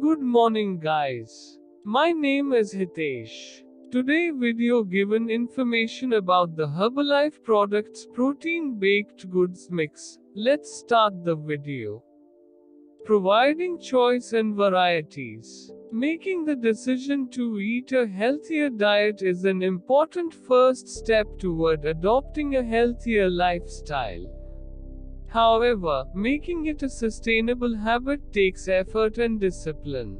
Good morning guys. My name is Hitesh. Today video given information about the Herbalife products protein baked goods mix. Let's start the video. Providing choice and varieties. Making the decision to eat a healthier diet is an important first step toward adopting a healthier lifestyle. However, making it a sustainable habit takes effort and discipline.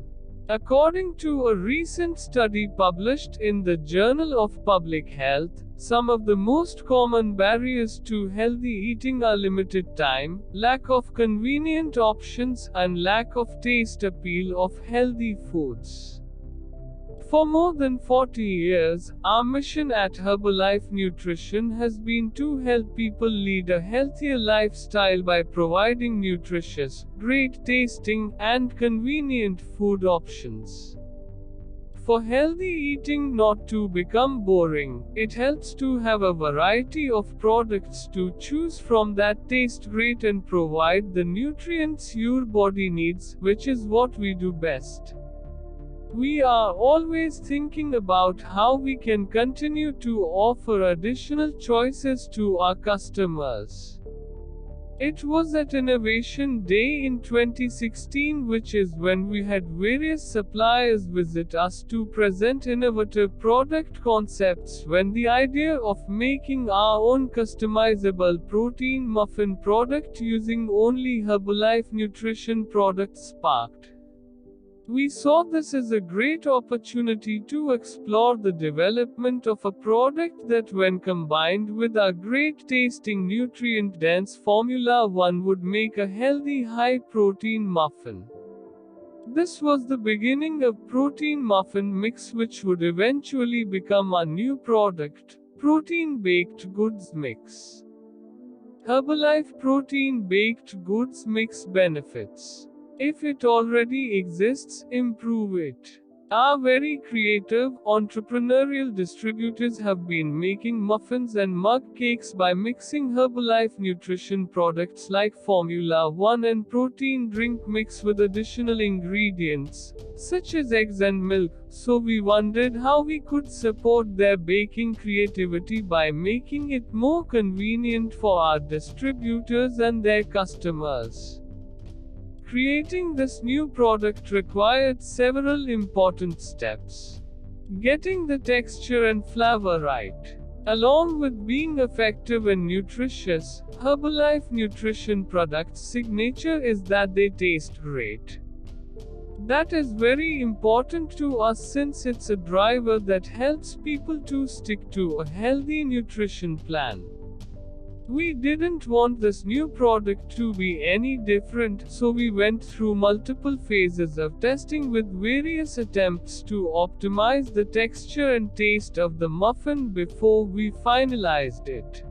According to a recent study published in the Journal of Public Health, some of the most common barriers to healthy eating are limited time, lack of convenient options, and lack of taste appeal of healthy foods. For more than 40 years, our mission at Herbalife Nutrition has been to help people lead a healthier lifestyle by providing nutritious, great tasting, and convenient food options. For healthy eating not to become boring, it helps to have a variety of products to choose from that taste great and provide the nutrients your body needs, which is what we do best. We are always thinking about how we can continue to offer additional choices to our customers. It was at Innovation Day in 2016, which is when we had various suppliers visit us to present innovative product concepts, when the idea of making our own customizable protein muffin product using only Herbalife Nutrition products sparked. We saw this as a great opportunity to explore the development of a product that, when combined with our great tasting nutrient-dense Formula 1, would make a healthy high-protein muffin. This was the beginning of protein muffin mix, which would eventually become our new product, protein baked goods mix. Herbalife protein baked goods mix benefits. If it already exists, improve it. Our very creative, entrepreneurial distributors have been making muffins and mug cakes by mixing Herbalife Nutrition products like Formula 1 and protein drink mix with additional ingredients, such as eggs and milk, so we wondered how we could support their baking creativity by making it more convenient for our distributors and their customers. Creating this new product required several important steps. Getting the texture and flavor right. Along with being effective and nutritious, Herbalife Nutrition products' signature is that they taste great. That is very important to us since it's a driver that helps people to stick to a healthy nutrition plan. We didn't want this new product to be any different, so we went through multiple phases of testing with various attempts to optimize the texture and taste of the muffin before we finalized it.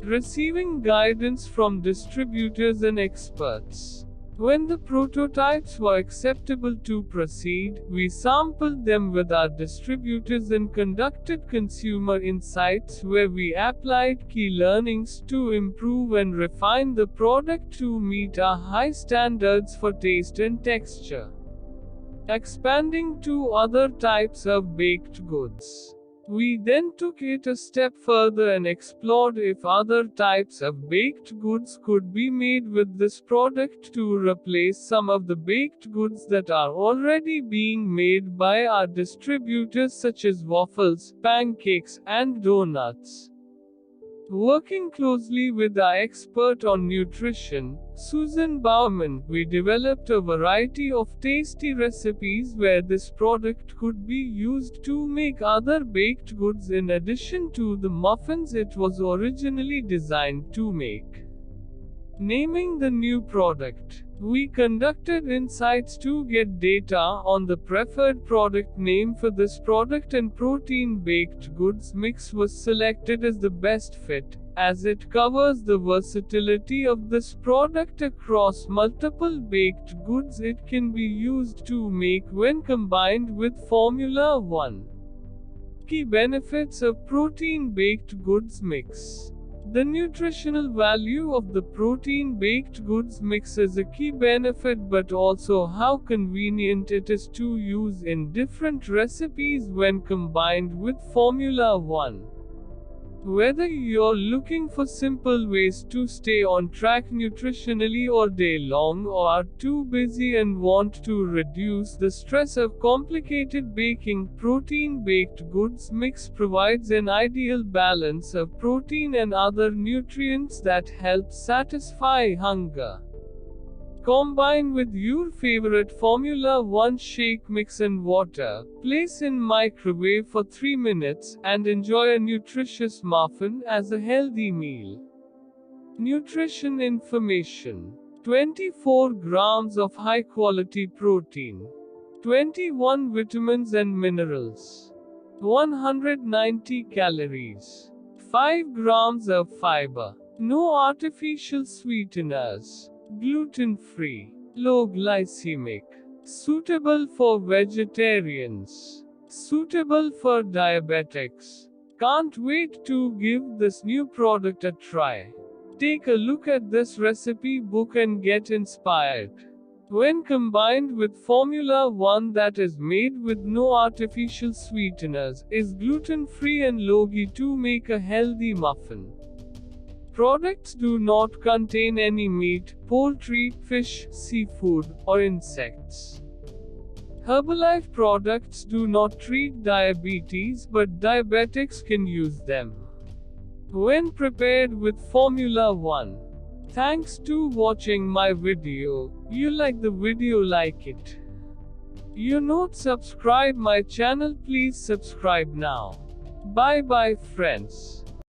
Receiving guidance from distributors and experts. When the prototypes were acceptable to proceed, we sampled them with our distributors and conducted consumer insights where we applied key learnings to improve and refine the product to meet our high standards for taste and texture. Expanding to other types of baked goods. We then took it a step further and explored if other types of baked goods could be made with this product to replace some of the baked goods that are already being made by our distributors, such as waffles, pancakes, and donuts. Working closely with our expert on nutrition, Susan Bauman, we developed a variety of tasty recipes where this product could be used to make other baked goods in addition to the muffins it was originally designed to make. Naming the new product. We conducted insights to get data on the preferred product name for this product, and protein baked goods mix was selected as the best fit, as it covers the versatility of this product across multiple baked goods it can be used to make when combined with Formula 1. Key benefits of protein baked goods mix. The nutritional value of the protein baked goods mix is a key benefit, but also how convenient it is to use in different recipes when combined with Formula 1. Whether you're looking for simple ways to stay on track nutritionally all day long, or are too busy and want to reduce the stress of complicated baking, protein baked goods mix provides an ideal balance of protein and other nutrients that help satisfy hunger. Combine with your favorite Formula 1 shake mix and water, place in microwave for 3 minutes, and enjoy a nutritious muffin as a healthy meal. Nutrition information: 24 grams of high-quality protein, 21 vitamins and minerals, 190 calories, 5 grams of fiber, no artificial sweeteners, gluten-free, low glycemic, suitable for vegetarians, suitable for diabetics. Can't wait to give this new product a try. Take a look at this recipe book and get inspired. When combined with Formula 1 that is made with no artificial sweeteners, is gluten-free and low-GI to make a healthy muffin. Products do not contain any meat, poultry, fish, seafood, or insects. Herbalife products do not treat diabetes, but diabetics can use them when prepared with Formula 1. Thanks to watching my video. You like the video, like it. You not subscribe my channel, please subscribe now. Bye bye friends.